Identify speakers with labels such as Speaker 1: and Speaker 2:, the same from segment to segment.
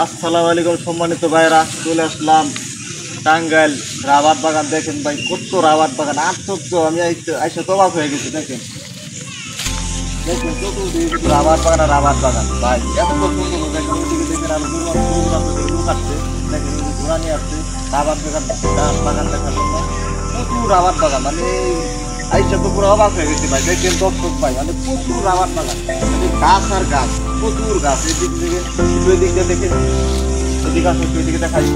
Speaker 1: আসসালামু আলাইকুম সম্মানিত ভাইরা, চলে আসলাম টাঙ্গাইল রাবার বাগান। দেখেন ভাই, কত রাবার বাগান, আশ্চর্য। আমি আইসা তো অবাক হয়ে গেছি। দেখেন দেখেন চতুর্দিকে শুধু রাবার বাগান আর রাবার বাগান ভাই, এত সুন্দর। দেখেন ওইদিকে দেখেন আরো লোক আসছে। দেখেন ওই যে ঘোড়া নিয়ে আসছে রাবার বাগান দেখার জন্য। প্রচুর রাবার বাগান, মানে আইসা তো পুরো অবাক হয়ে গেছি ভাই। দেখেন দর্শক ভাই, মানে প্রচুর রাবার বাগান, মানে গাছ আর গাছ, প্রচুর গাছ। এই দিক থেকে দুই দিক দিয়ে দেখে এদিকে আসো, দুই দিকে দেখাই।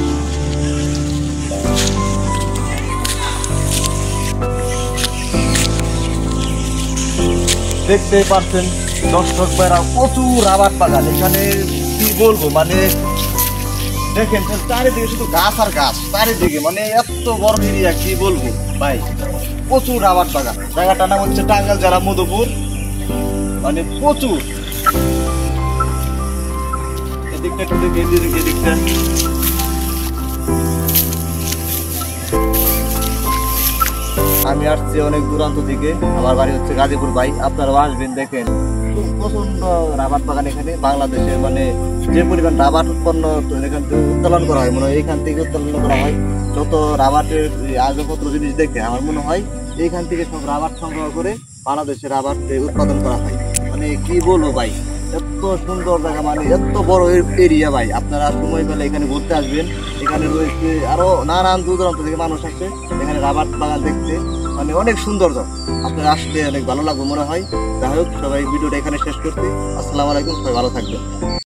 Speaker 1: দেখতেই পাচ্ছেন দর্শক ভাইরা, প্রচুর রাবার বাগান এখানে। কি বলবো, মানে দেখেন চারিদিকে শুধু গাছ আর গাছ, চারিদিকে মানে এত বড় এরিয়া, কি বলবো ভাই। প্রচুর রাবার বাগান। জায়গাটার নাম হচ্ছে টাঙ্গাইল জেলা মধুপুর, মানে প্রচুর। এদিকটা একটু দেখে, এদিকটা আমি আসছি অনেক দূরান্ত থেকে। আমার বাড়ি হচ্ছে গাজীপুর ভাই, আপনারাও আসবেন। দেখেন প্রচন্ড রাবার বাগান এখানে। বাংলাদেশে মানে যে পরিমাণ রাবার উৎপন্ন এখান থেকে উত্তোলন করা হয়, মনে হয় এইখান থেকে উত্তোলন করা হয়। যত রাবারের আসবাবপত্র জিনিস দেখে আমার মনে হয় এইখান থেকে সব রাবার সংগ্রহ করে বাংলাদেশে রাবার উৎপাদন করা হয়। মানে কি বলবো ভাই, এত সুন্দর জায়গা, মানে এত বড় এরিয়া ভাই। আপনারা সময় পেলে এখানে ঘুরতে আসবেন। এখানে রয়েছে আরো নানান দূর দূরান্ত থেকে মানুষ আসে এখানে রাবার বাগান দেখতে, মানে অনেক সৌন্দর্য। আপনারা আসলে অনেক ভালো লাগবে মনে হয়। যাই হোক, সবাই ভিডিওটা এখানে শেষ করছি। আসসালামু আলাইকুম, সবাই ভালো থাকবেন।